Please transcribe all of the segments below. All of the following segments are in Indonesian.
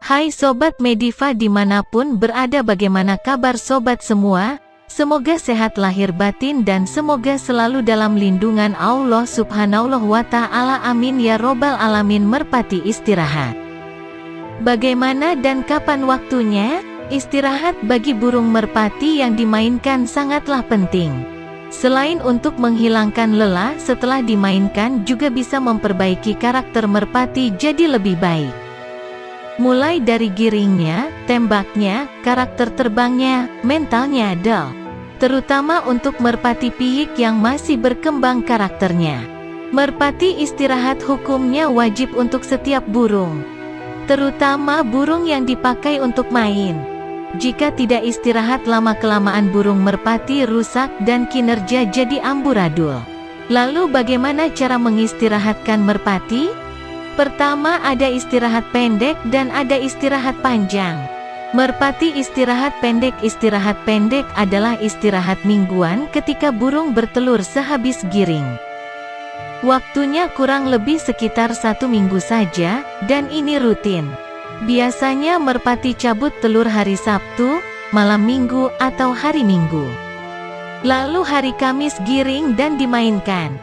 Hai Sobat Mediva dimanapun berada, bagaimana kabar Sobat semua? Semoga sehat lahir batin dan semoga selalu dalam lindungan Allah Subhanahu wa Ta'ala, amin ya robbal alamin. Merpati istirahat. Bagaimana dan kapan waktunya? Istirahat bagi burung merpati yang dimainkan sangatlah penting. Selain untuk menghilangkan lelah setelah dimainkan, juga bisa memperbaiki karakter merpati jadi lebih baik. Mulai dari giringnya, tembaknya, karakter terbangnya, mentalnya dull. Terutama untuk merpati piyik yang masih berkembang karakternya. Merpati istirahat hukumnya wajib untuk setiap burung. Terutama burung yang dipakai untuk main. Jika tidak istirahat lama-kelamaan burung merpati rusak dan kinerja jadi amburadul. Lalu bagaimana cara mengistirahatkan merpati? Pertama, ada istirahat pendek dan ada istirahat panjang. Merpati istirahat pendek. Istirahat pendek adalah istirahat mingguan ketika burung bertelur sehabis giring. Waktunya kurang lebih sekitar 1 minggu saja, dan ini rutin. Biasanya merpati cabut telur hari Sabtu, malam Minggu atau hari Minggu. Lalu hari Kamis giring dan dimainkan.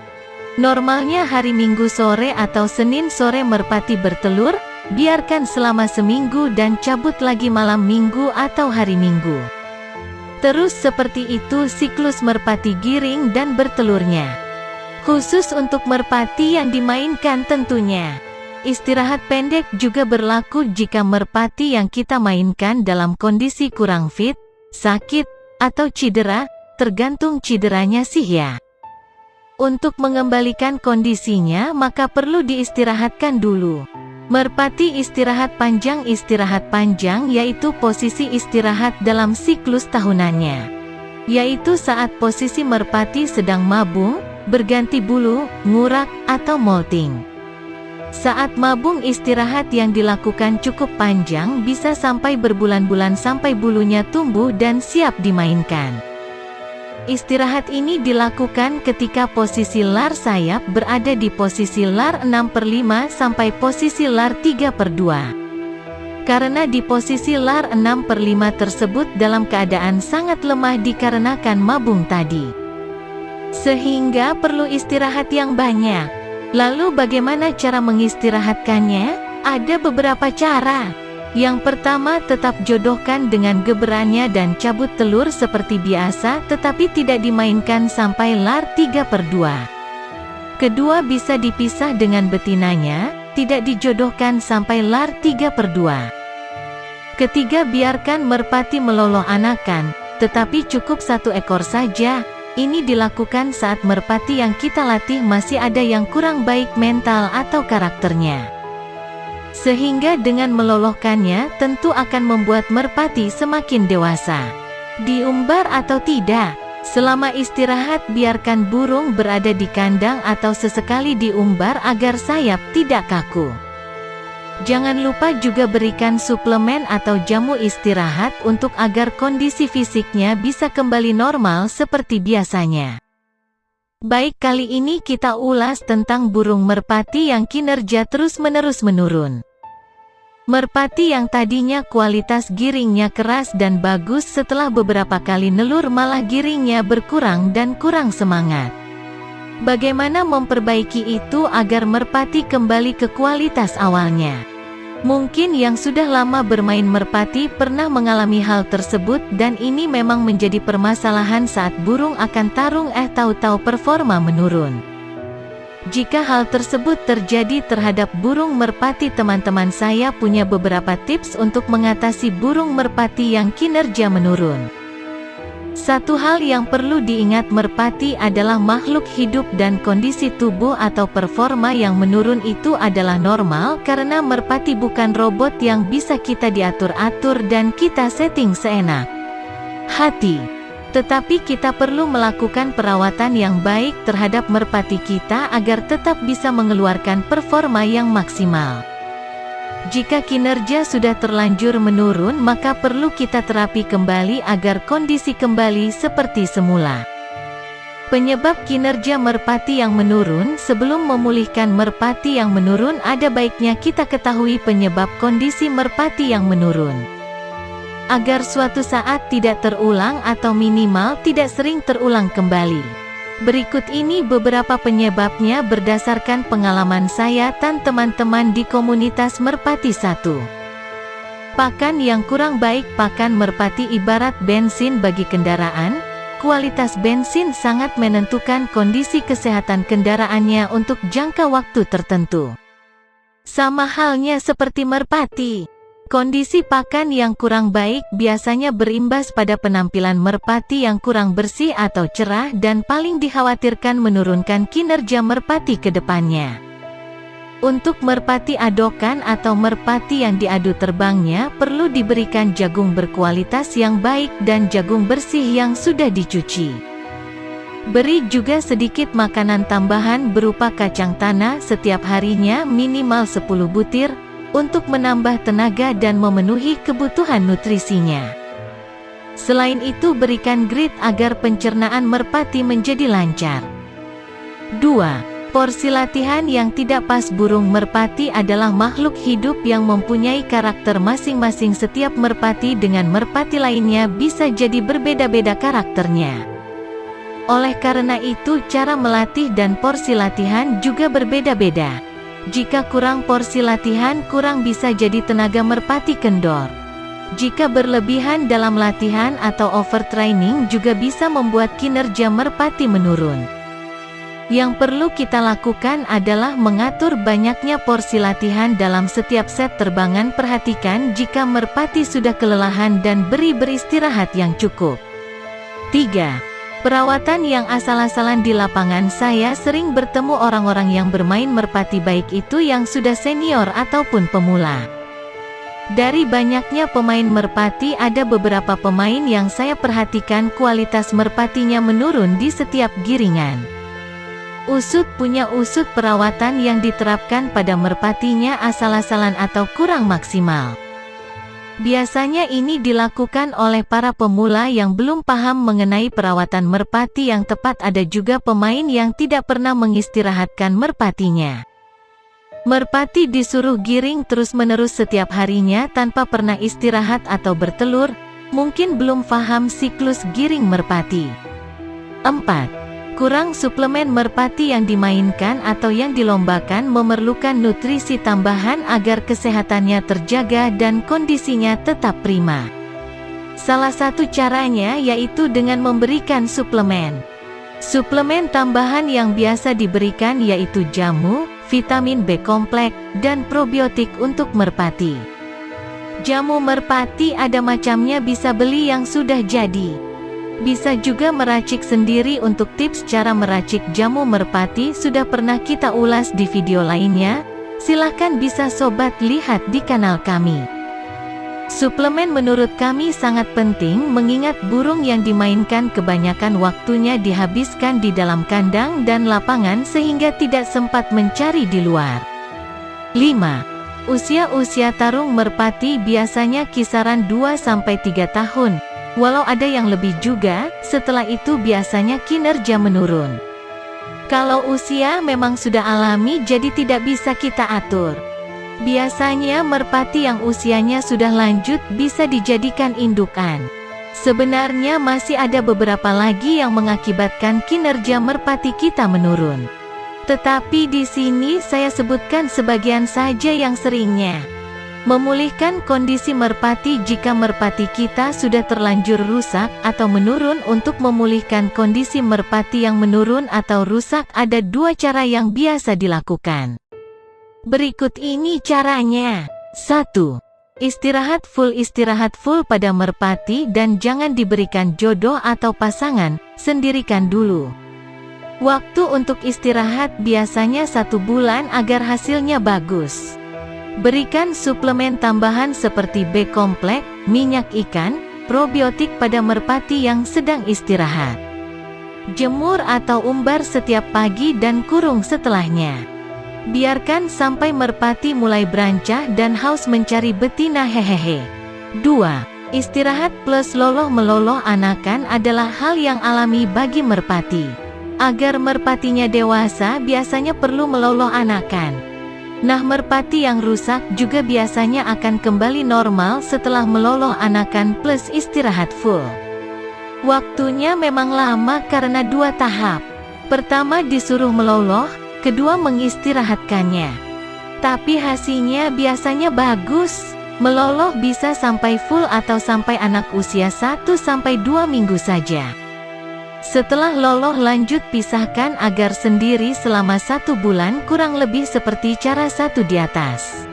Normalnya hari Minggu sore atau Senin sore merpati bertelur, biarkan selama seminggu dan cabut lagi malam Minggu atau hari Minggu. Terus seperti itu siklus merpati giring dan bertelurnya. Khusus untuk merpati yang dimainkan tentunya. Istirahat pendek juga berlaku jika merpati yang kita mainkan dalam kondisi kurang fit, sakit, atau cedera, tergantung cederanya sih ya. Untuk mengembalikan kondisinya maka perlu diistirahatkan dulu. Merpati istirahat panjang. Istirahat panjang yaitu posisi istirahat dalam siklus tahunannya. Yaitu saat posisi merpati sedang mabung, berganti bulu, ngurak, atau molting. Saat mabung istirahat yang dilakukan cukup panjang, bisa sampai berbulan-bulan sampai bulunya tumbuh dan siap dimainkan. Istirahat ini dilakukan ketika posisi lar sayap berada di posisi lar 6/5 sampai posisi lar 3/2. Karena di posisi lar 6/5 tersebut dalam keadaan sangat lemah dikarenakan mabung tadi. Sehingga perlu istirahat yang banyak. Lalu bagaimana cara mengistirahatkannya? Ada beberapa cara. Yang pertama, tetap jodohkan dengan geberannya dan cabut telur seperti biasa, tetapi tidak dimainkan sampai lar 3/2. Kedua, bisa dipisah dengan betinanya, tidak dijodohkan sampai lar 3/2. Ketiga, biarkan merpati meloloh anakan, tetapi cukup 1 ekor saja. Ini dilakukan saat merpati yang kita latih masih ada yang kurang baik mental atau karakternya. Sehingga dengan melolohkannya tentu akan membuat merpati semakin dewasa. Diumbar atau tidak? Selama istirahat biarkan burung berada di kandang atau sesekali diumbar agar sayap tidak kaku. Jangan lupa juga berikan suplemen atau jamu istirahat untuk agar kondisi fisiknya bisa kembali normal seperti biasanya. Baik, kali ini kita ulas tentang burung merpati yang kinerja terus-menerus menurun. Merpati yang tadinya kualitas giringnya keras dan bagus setelah beberapa kali nelur malah giringnya berkurang dan kurang semangat. Bagaimana memperbaiki itu agar merpati kembali ke kualitas awalnya? Mungkin yang sudah lama bermain merpati pernah mengalami hal tersebut dan ini memang menjadi permasalahan saat burung akan tarung tahu-tahu performa menurun. Jika hal tersebut terjadi terhadap burung merpati, teman-teman saya punya beberapa tips untuk mengatasi burung merpati yang kinerja menurun. Satu hal yang perlu diingat, merpati adalah makhluk hidup dan kondisi tubuh atau performa yang menurun itu adalah normal karena merpati bukan robot yang bisa kita diatur-atur dan kita setting seenak hati. Tetapi kita perlu melakukan perawatan yang baik terhadap merpati kita agar tetap bisa mengeluarkan performa yang maksimal. Jika kinerja sudah terlanjur menurun maka perlu kita terapi kembali agar kondisi kembali seperti semula. Penyebab kinerja merpati yang menurun. Sebelum memulihkan merpati yang menurun, ada baiknya kita ketahui penyebab kondisi merpati yang menurun. Agar suatu saat tidak terulang atau minimal tidak sering terulang kembali. Berikut ini beberapa penyebabnya berdasarkan pengalaman saya dan teman-teman di komunitas Merpati 1. Pakan yang kurang baik. Pakan merpati ibarat bensin bagi kendaraan. Kualitas bensin sangat menentukan kondisi kesehatan kendaraannya untuk jangka waktu tertentu. Sama halnya seperti merpati. Kondisi pakan yang kurang baik biasanya berimbas pada penampilan merpati yang kurang bersih atau cerah dan paling dikhawatirkan menurunkan kinerja merpati ke depannya. Untuk merpati adokan atau merpati yang diadu terbangnya perlu diberikan jagung berkualitas yang baik dan jagung bersih yang sudah dicuci. Beri juga sedikit makanan tambahan berupa kacang tanah setiap harinya minimal 10 butir, untuk menambah tenaga dan memenuhi kebutuhan nutrisinya. Selain itu berikan grit agar pencernaan merpati menjadi lancar. 2. Porsi latihan yang tidak pas. Burung merpati adalah makhluk hidup yang mempunyai karakter masing-masing. Setiap merpati dengan merpati lainnya bisa jadi berbeda-beda karakternya. Oleh karena itu cara melatih dan porsi latihan juga berbeda-beda. Jika kurang porsi latihan, kurang bisa jadi tenaga merpati kendor. Jika berlebihan dalam latihan atau overtraining juga bisa membuat kinerja merpati menurun. Yang perlu kita lakukan adalah mengatur banyaknya porsi latihan dalam setiap set terbangan. Perhatikan jika merpati sudah kelelahan dan beri beristirahat yang cukup. 3. Perawatan yang asal-asalan di lapangan. Saya sering bertemu orang-orang yang bermain merpati, baik itu yang sudah senior ataupun pemula. Dari banyaknya pemain merpati, ada beberapa pemain yang saya perhatikan kualitas merpatinya menurun di setiap giringan. Usut punya usut perawatan yang diterapkan pada merpatinya asal-asalan atau kurang maksimal. Biasanya ini dilakukan oleh para pemula yang belum paham mengenai perawatan merpati yang tepat. Ada juga pemain yang tidak pernah mengistirahatkan merpatinya. Merpati disuruh giring terus-menerus setiap harinya tanpa pernah istirahat atau bertelur, mungkin belum paham siklus giring merpati. 4. Kurang suplemen. Merpati yang dimainkan atau yang dilombakan memerlukan nutrisi tambahan agar kesehatannya terjaga dan kondisinya tetap prima. Salah satu caranya yaitu dengan memberikan suplemen. Suplemen tambahan yang biasa diberikan yaitu jamu, vitamin B kompleks, dan probiotik untuk merpati. Jamu merpati ada macamnya, bisa beli yang sudah jadi. Bisa juga meracik sendiri. Untuk tips cara meracik jamu merpati sudah pernah kita ulas di video lainnya, silahkan bisa sobat lihat di kanal kami. Suplemen menurut kami sangat penting mengingat burung yang dimainkan kebanyakan waktunya dihabiskan di dalam kandang dan lapangan sehingga tidak sempat mencari di luar. 5. Usia tarung merpati biasanya kisaran 2-3 tahun. Walau ada yang lebih juga, setelah itu biasanya kinerja menurun. Kalau usia memang sudah alami jadi tidak bisa kita atur. Biasanya merpati yang usianya sudah lanjut bisa dijadikan indukan. Sebenarnya masih ada beberapa lagi yang mengakibatkan kinerja merpati kita menurun. Tetapi di sini saya sebutkan sebagian saja yang seringnya. Memulihkan kondisi merpati. Jika merpati kita sudah terlanjur rusak atau menurun, untuk memulihkan kondisi merpati yang menurun atau rusak ada 2 cara yang biasa dilakukan. Berikut ini caranya. 1. Istirahat full pada merpati dan jangan diberikan jodoh atau pasangan, sendirikan dulu. Waktu untuk istirahat biasanya 1 bulan agar hasilnya bagus. Berikan suplemen tambahan seperti B kompleks, minyak ikan, probiotik pada merpati yang sedang istirahat. Jemur atau umbar setiap pagi dan kurung setelahnya. Biarkan sampai merpati mulai berancah dan haus mencari betina. 2. Istirahat plus loloh meloloh anakan adalah hal yang alami bagi merpati. Agar merpatinya dewasa biasanya perlu meloloh anakan. Nah, merpati yang rusak juga biasanya akan kembali normal setelah meloloh anakan plus istirahat full. Waktunya memang lama karena 2 tahap. Pertama disuruh meloloh, kedua mengistirahatkannya. Tapi hasilnya biasanya bagus. Meloloh bisa sampai full atau sampai anak usia 1-2 minggu saja. Setelah loloh lanjut pisahkan agar sendiri selama 1 bulan kurang lebih seperti cara satu di atas.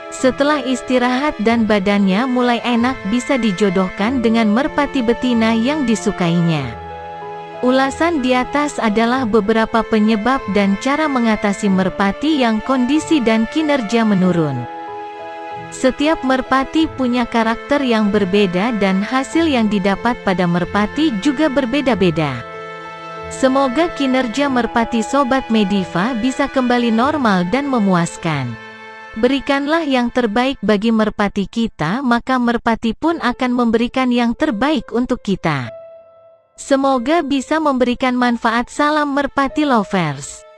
Setelah istirahat dan badannya mulai enak bisa dijodohkan dengan merpati betina yang disukainya. Ulasan di atas adalah beberapa penyebab dan cara mengatasi merpati yang kondisi dan kinerja menurun. Setiap merpati punya karakter yang berbeda dan hasil yang didapat pada merpati juga berbeda-beda. Semoga kinerja merpati Sobat Mediva bisa kembali normal dan memuaskan. Berikanlah yang terbaik bagi merpati kita, maka merpati pun akan memberikan yang terbaik untuk kita. Semoga bisa memberikan manfaat. Salam merpati lovers.